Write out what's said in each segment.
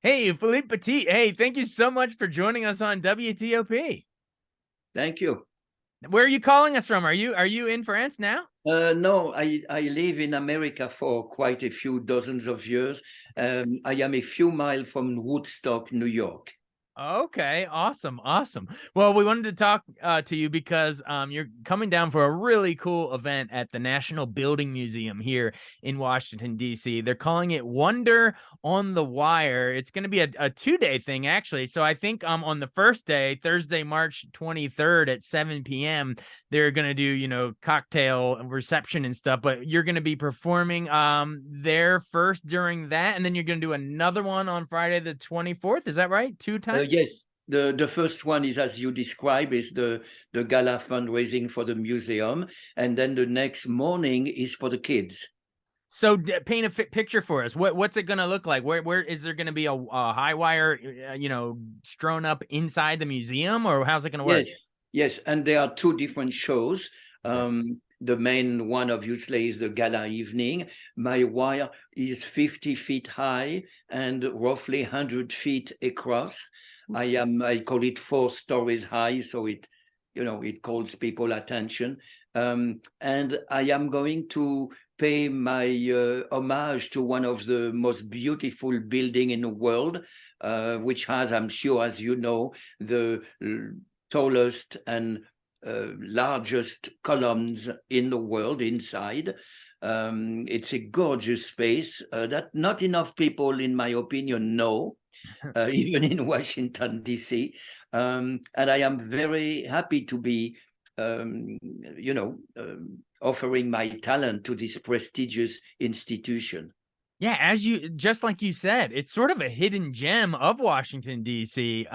Hey, Philippe Petit. Hey, thank you so much for joining us on WTOP. Thank you. Where are you calling us from? Are you in France now? No, I live in America for quite a few dozens of years. I am a few miles from Woodstock, New York. Okay, awesome, awesome. Well, we wanted to talk to you because you're coming down for a really cool event at the National Building Museum here in Washington, D.C. They're calling it Wonder on the Wire. It's going to be a 2-day thing, actually. So I think on the first day, Thursday, March 23rd at 7 p.m., they're going to do, cocktail reception and stuff, but you're going to be performing there first during that, and then you're going to do another one on Friday the 24th. Is that right? Two times? Yes, the first one is as you describe, is the gala fundraising for the museum, and then the next morning is for the kids. So paint a picture for us. What's it going to look like? Where is there going to be a high wire, strewn up inside the museum, or how's it going to work? Yes, and there are two different shows. Okay. The main one, obviously, is the gala evening. My wire is 50 feet high and roughly 100 feet across. I call it 4 stories high, so it calls people attention. And I am going to pay my homage to one of the most beautiful building in the world, which has, I'm sure, as you know, the tallest and largest columns in the world inside. It's a gorgeous space that not enough people, in my opinion, know, even in Washington, D.C. And I am very happy to be, um, you know, offering my talent to this prestigious institution. Yeah, just like you said, it's sort of a hidden gem of Washington D.C.,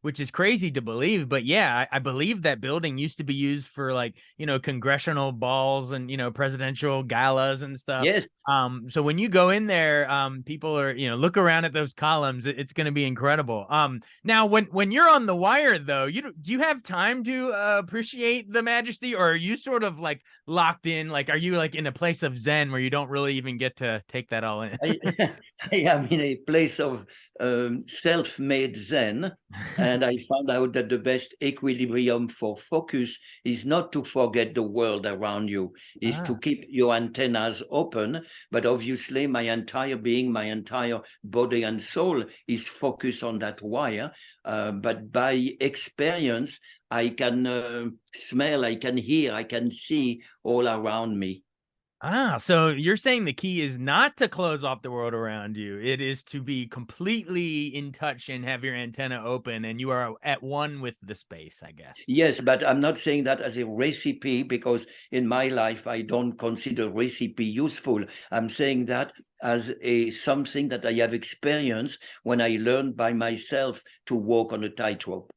which is crazy to believe. But yeah, I believe that building used to be used for like congressional balls and presidential galas and stuff. Yes. So when you go in there, people are look around at those columns. It's going to be incredible. Now when you're on the wire though, do you have time to appreciate the majesty, or are you sort of like locked in? Like, are you like in a place of Zen where you don't really even get to take that all in? I, I am in a place of self-made Zen, and I found out that the best equilibrium for focus is not to forget the world around you, is to Ah. keep your antennas open. But obviously, my entire being, my entire body and soul is focused on that wire. But by experience, I can smell, I can hear, I can see all around me. So you're saying the key is not to close off the world around you. It is to be completely in touch and have your antenna open, and you are at one with the space, I guess. Yes, but I'm not saying that as a recipe, because in my life I don't consider recipe useful. I'm saying that as a something that I have experienced when I learned by myself to walk on a tightrope.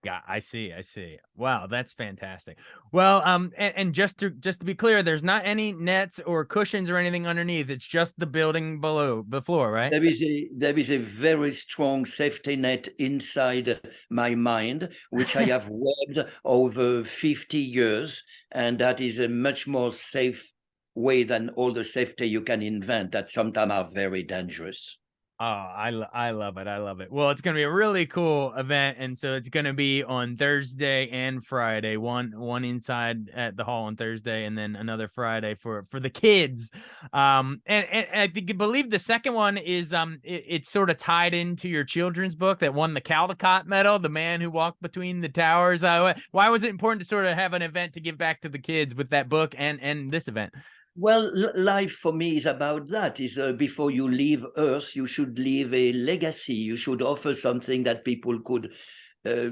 Yeah, I see. I see. Wow, that's fantastic. Well, and just to be clear, there's not any nets or cushions or anything underneath. It's just the building below the floor, right? There is a very strong safety net inside my mind, which I have worked over 50 years, and that is a much more safe way than all the safety you can invent that sometimes are very dangerous. Oh, I love it. I love it. Well, it's going to be a really cool event, and so it's going to be on Thursday and Friday. One inside at the hall on Thursday, and then another Friday for the kids. And I think I believe the second one is it's sort of tied into your children's book that won the Caldecott Medal, The Man Who Walked Between the Towers. Why was it important to sort of have an event to give back to the kids with that book and this event? Well, life for me is about that. Is before you leave Earth, you should leave a legacy. You should offer something that people could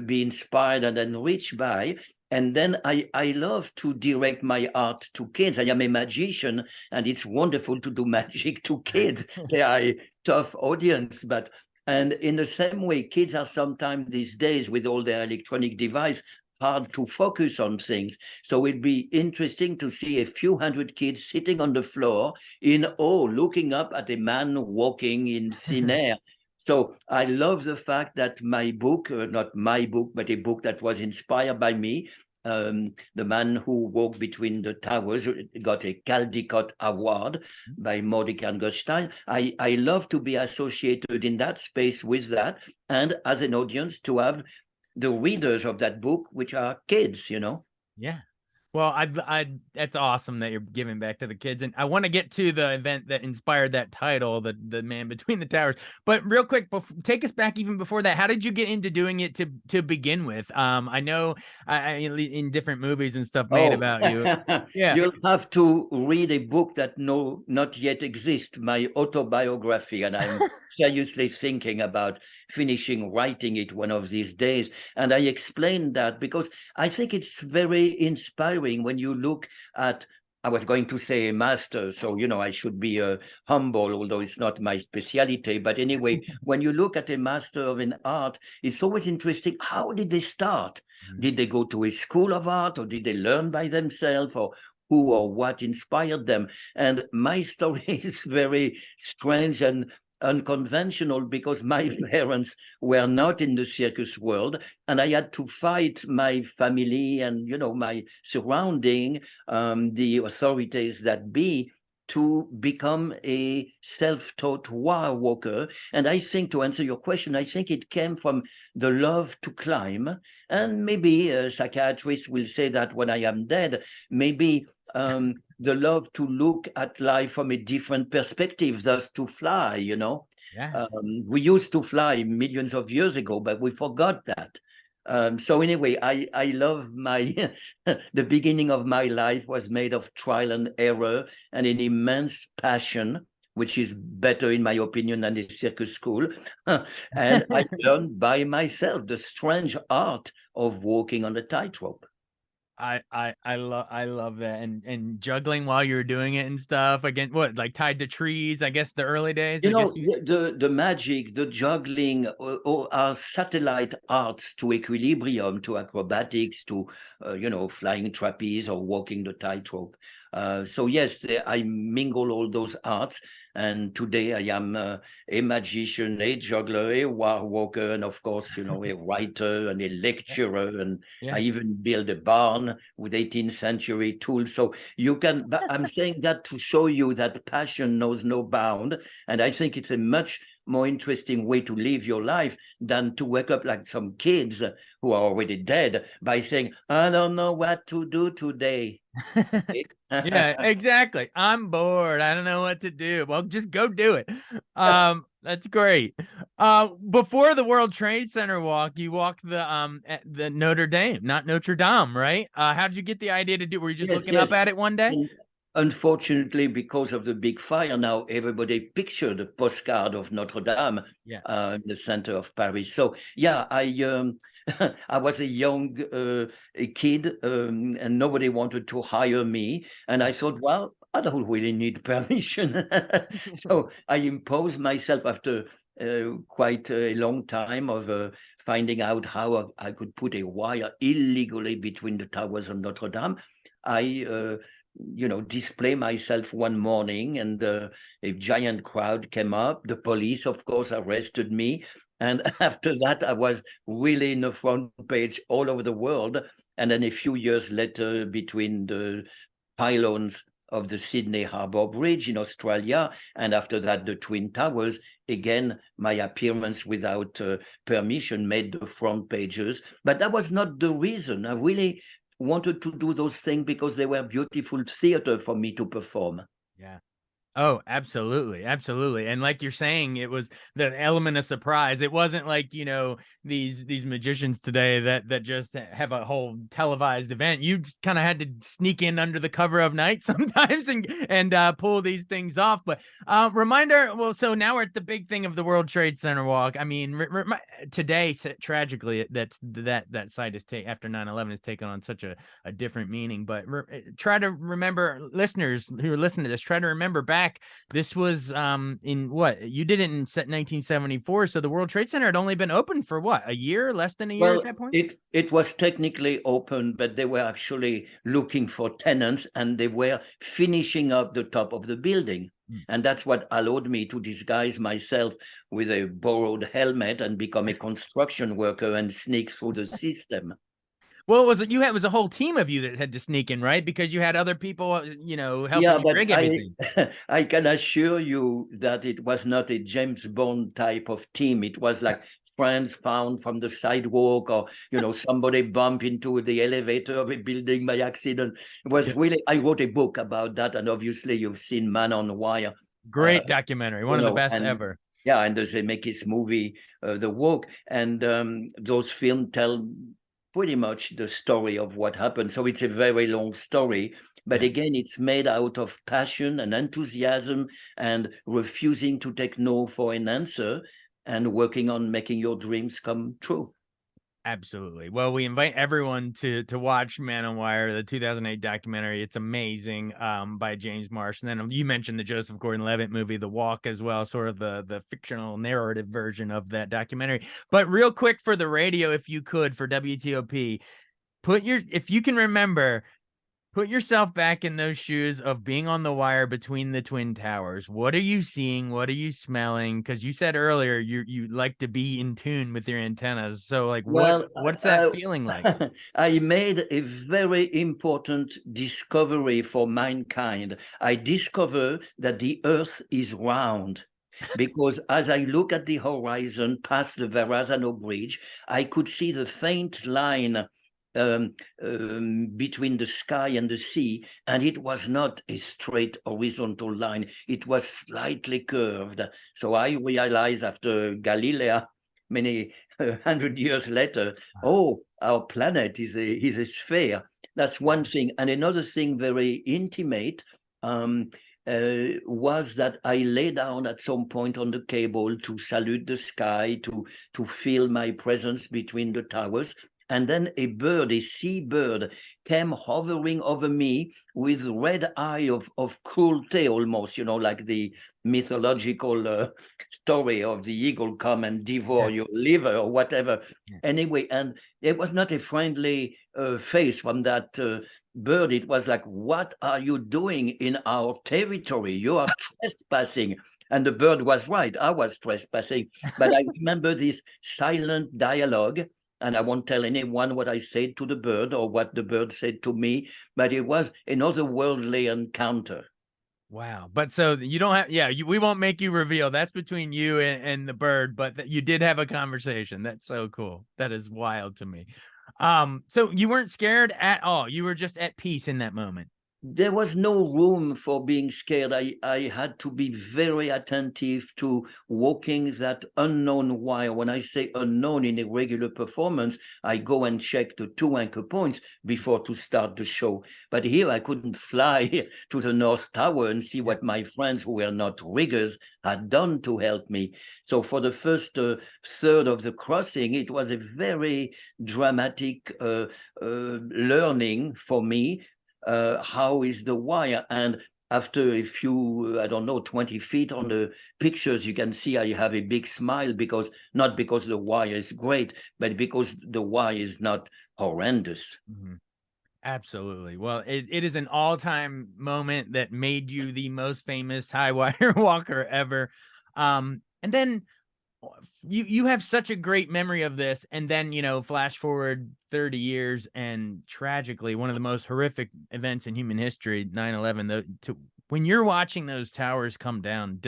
be inspired and enriched by. And then I love to direct my art to kids. I am a magician, and it's wonderful to do magic to kids. They are a tough audience, but and in the same way, kids are sometimes these days with all their electronic device hard to focus on things. So it'd be interesting to see a few hundred kids sitting on the floor in awe, looking up at a man walking in thin air. So I love the fact that my book, not my book, but a book that was inspired by me, the man who walked between the towers, got a Caldecott Award by Mordecai and Gottstein. I love to be associated in that space with that, and as an audience to have the readers of that book, which are kids, you know. Yeah. Well, that's awesome that you're giving back to the kids, and I want to get to the event that inspired that title, the Man Between the Towers. But real quick, take us back even before that. How did you get into doing it to begin with? I know in different movies and stuff made Oh, about you. Yeah, you'll have to read a book that not yet exists, my autobiography, and I'm seriously thinking about finishing writing it one of these days. And I explain that because I think it's very inspiring when you look at, I was going to say a master, so you know I should be humble, although it's not my specialty. But anyway, when you look at a master of an art, it's always interesting. How did they start? Did they go to a school of art, or did they learn by themselves, or who or what inspired them? And my story is very strange and unconventional because my parents were not in the circus world, and I had to fight my family and, you know, my surrounding, the authorities that be, to become a self-taught wire walker. And I think, to answer your question, I think it came from the love to climb. And maybe a psychiatrist will say that when I am dead, maybe the love to look at life from a different perspective, thus to fly, you know. yeah. We used to fly millions of years ago, but we forgot that. So anyway, I love my, the beginning of my life was made of trial and error and an immense passion, which is better in my opinion than the circus school. And I learned by myself the strange art of walking on the tightrope. I love that, and juggling while you were doing it and stuff. Again, what, like tied to trees? I guess the early days. You I guess know, you. the magic, the juggling, or are satellite arts to equilibrium, to acrobatics, to, you know, flying trapeze or walking the tightrope. So yes, I mingle all those arts. And today I am a magician, a juggler, a war walker, and of course, you know, a writer and a lecturer. And I Yeah. even build a barn with 18th century tools. So you can, but I'm saying that to show you that passion knows no bound. And I think it's a much more interesting way to live your life than to wake up like some kids who are already dead by saying, I don't know what to do today. Okay? Yeah, exactly. I'm bored. I don't know what to do. Well, just go do it. That's great. Before the World Trade Center walk, you walked the Notre Dame, not Notre Dame, right? How did you get the idea to do? Were you just Yes, looking up yes. at it one day? And unfortunately, because of the big fire, now everybody pictured the postcard of Notre Dame Yeah. in the center of Paris. So yeah, I was a young a kid, and nobody wanted to hire me. And I thought, well, I don't really need permission. So I imposed myself after quite a long time of finding out how I could put a wire illegally between the towers of Notre Dame. I you know, display myself one morning, and a giant crowd came up. The police, of course, arrested me. And after that, I was really in the front page all over the world. And then a few years later, between the pylons of the Sydney Harbour Bridge in Australia, and after that, the Twin Towers, again, my appearance without permission made the front pages. But that was not the reason. I really wanted to do those things because they were beautiful theater for me to perform. Yeah. Oh, absolutely, absolutely. And like you're saying, it was the element of surprise. It wasn't like, these magicians today that just have a whole televised event. You just kind of had to sneak in under the cover of night sometimes and pull these things off. But reminder, well, so now we're at the big thing of the World Trade Center walk. I mean, today, tragically, that site is after 9/11 has taken on such a different meaning. But try to remember, listeners who are listening to this, try to remember back. This was in what you did it in 1974, so the World Trade Center had only been open for what, a year, less than a year at Well, that point. it was technically open, but they were actually looking for tenants, and they were finishing up the top of the building. Mm. And that's what allowed me to disguise myself with a borrowed helmet and become a construction worker and sneak through the system. Well, was it you had it was a whole team of you that had to sneak in, right? Because you had other people, helping Yeah, you but rig everything. I can assure you that it was not a James Bond type of team. It was like friends found from the sidewalk, or somebody bump into the elevator of a building by accident. It was Yeah. really. I wrote a book about that, and obviously you've seen Man on Wire. Uh, Great documentary, one of the best and ever. yeah, and there's a Zemeckis movie, The Walk, and those films tell pretty much the story of what happened. So it's a very long story, but Yeah. again, it's made out of passion and enthusiasm and refusing to take no for an answer and working on making your dreams come true. Absolutely. Well, we invite everyone to watch Man on Wire, the 2008 documentary. It's amazing, by James Marsh. And then you mentioned the Joseph Gordon-Levitt movie, The Walk, as well, sort of the fictional narrative version of that documentary. But real quick for the radio, if you could, for WTOP, if you can remember, put yourself back in those shoes of being on the wire between the twin towers. What are you seeing? What are you smelling? Because you said earlier you like to be in tune with your antennas. So like Well, what's that feeling like? I made a very important discovery for mankind. I discovered that the Earth is round because as I look at the horizon past the Verrazano Bridge, I could see the faint line um, between the sky and the sea, and it was not a straight horizontal line. It was slightly curved. So I realized after Galileo, many 100 years later, oh, our planet is a sphere. That's one thing. And another thing, very intimate, um, was that I lay down at some point on the cable to salute the sky, to feel my presence between the towers. And then a bird, a seabird, came hovering over me with red eye of cruelty almost, like the mythological story of the eagle come and devour Yeah, your liver or whatever. yeah. Anyway, and it was not a friendly face from that bird. It was like, what are you doing in our territory? You are trespassing. And the bird was right. I was trespassing. But I remember this silent dialogue. And I won't tell anyone what I said to the bird or what the bird said to me, but it was an otherworldly encounter. Wow. But so you don't have, yeah, we won't make you reveal. That's between you and the bird, but you did have a conversation. That's so cool. That is wild to me. So you weren't scared at all. You were just at peace in that moment. There was no room for being scared. I had to be very attentive to walking that unknown wire. When I say unknown in a regular performance, I go and check the two anchor points before to start the show. But here I couldn't fly to the North Tower and see Yeah. what my friends who were not riggers had done to help me. So for the first third of the crossing, it was a very dramatic learning for me. How is the wire? And after a few, I don't know, 20 feet on the pictures, you can see I have a big smile because not because the wire is great, but because the wire is not horrendous. Mhm. Absolutely. Well, it is an all-time moment that made you the most famous high wire walker ever. And then you have such a great memory of this, and then flash forward 30 years, and tragically one of the most horrific events in human history, 9/11. When you're watching those towers come down,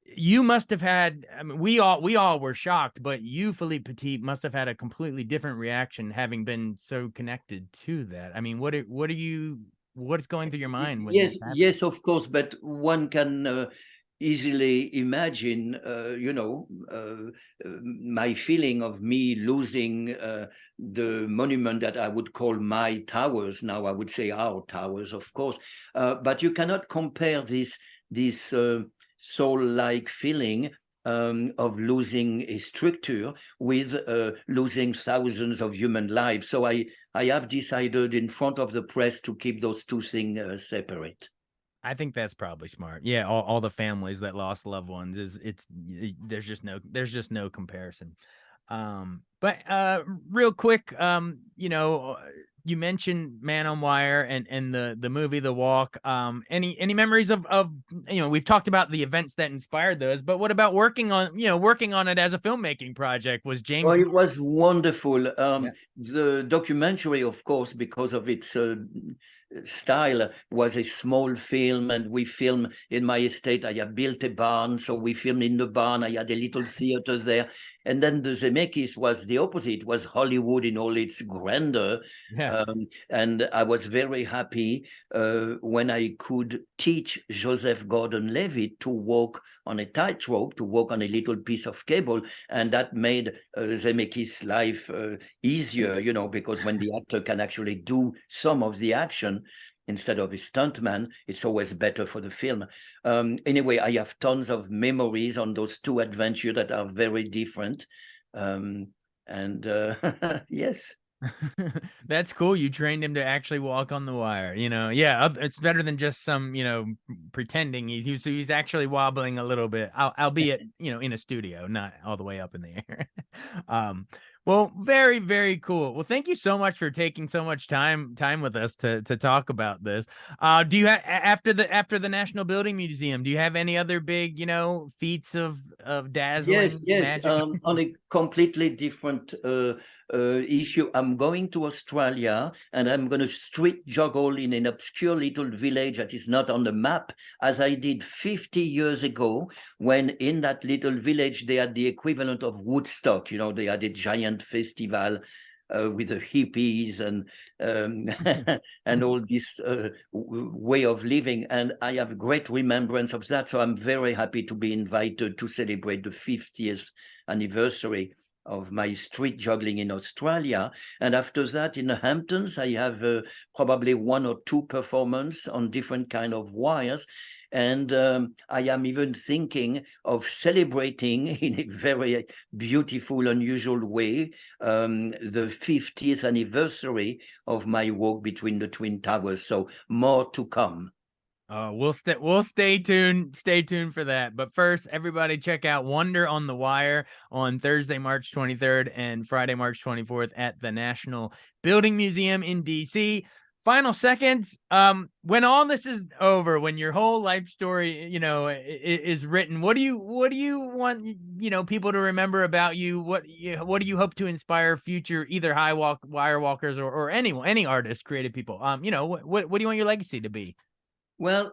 you must have had, I mean, we all were shocked, but you, Philippe Petit, must have had a completely different reaction, having been so connected to that. I mean, what's going through your mind when Yes, this happened? yes, of course, but one can easily imagine, my feeling of me losing the monument that I would call my towers. Now I would say our towers, of course, but you cannot compare this soul-like feeling of losing a structure with losing thousands of human lives. So I have decided in front of the press to keep those two things separate. I think that's probably smart. Yeah, all the families that lost loved ones, there's just no comparison. But real quick, you mentioned Man on Wire and the movie The Walk. Any memories of we've talked about the events that inspired those, but what about working on it as a filmmaking project? Was Oh, James? it was wonderful. Yeah. The documentary, of course, because of its style, was a small film, and we filmed in my estate. I had built a barn, so we filmed in the barn. I had a little theater there. And then the Zemeckis was the opposite. It was Hollywood in all its grandeur. Yeah. And I was very happy when I could teach Joseph Gordon-Levitt to walk on a tightrope, to walk on a little piece of cable. And that made Zemeckis' life easier, because when the actor can actually do some of the action instead of a stuntman, it's always better for the film. Anyway, I have tons of memories on those two adventures that are very different. And yes. That's cool. You trained him to actually walk on the wire. Yeah, it's better than just some, pretending he's actually wobbling a little bit, albeit, in a studio, not all the way up in the air. Well, very, very cool. Well, thank you so much for taking so much time with us to talk about this. Do you have after the National Building Museum? Do you have any other big, feats of dazzling Yes. magic? On a completely different issue, I'm going to Australia, and I'm going to street juggle in an obscure little village that is not on the map, as I did 50 years ago, when in that little village they had the equivalent of Woodstock. They had a giant festival with the hippies and and all this way of living. And I have great remembrance of that. So I'm very happy to be invited to celebrate the 50th anniversary of my street juggling in Australia. And after that, in the Hamptons, I have probably one or two performances on different kind of wires. And I am even thinking of celebrating in a very beautiful, unusual way the 50th anniversary of my walk between the Twin Towers. So more to come. We'll stay tuned. Stay tuned for that. But first, everybody check out Wonder on the Wire on Thursday, March 23rd and Friday, March 24th at the National Building Museum in DC. Final seconds. When all this is over, when your whole life story, is written, what do you want, people to remember about you? What do you hope to inspire future either wire walkers or anyone, any artists, creative people? What do you want your legacy to be? Well,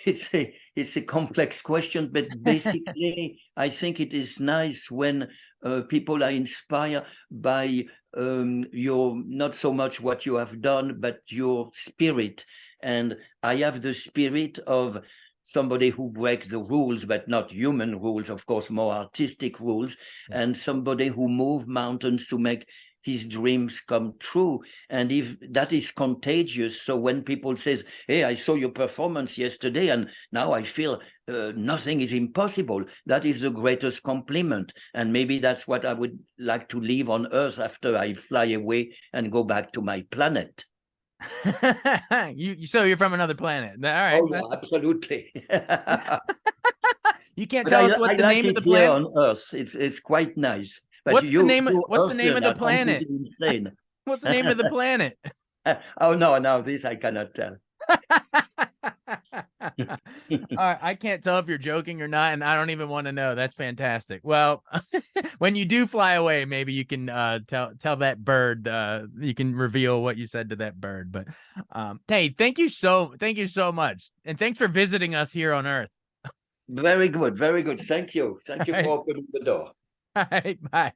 it's a complex question, but basically, I think it is nice when people are inspired by your, not so much what you have done, but your spirit. And I have the spirit of somebody who breaks the rules, but not human rules, of course, more artistic rules, and somebody who move mountains to make his dreams come true. And if that is contagious, so when people says, hey, I saw your performance yesterday and now I feel nothing is impossible, that is the greatest compliment. And maybe that's what I would like to leave on Earth after I fly away and go back to my planet. So you're from another planet. All right. Oh, yeah, absolutely. You can't But tell us I what the like name of it the here planet. on Earth. It's quite nice. But What's the name of Earthian the are planet? completely insane. What's the name of the planet? Oh, no, this I cannot tell. All right, I can't tell if you're joking or not, and I don't even want to know. That's fantastic. Well, when you do fly away, maybe you can tell that bird. You can reveal what you said to that bird. But hey, thank you so much, and thanks for visiting us here on Earth. Very good, very good. Thank you. Thank you for opening the door. All right, bye.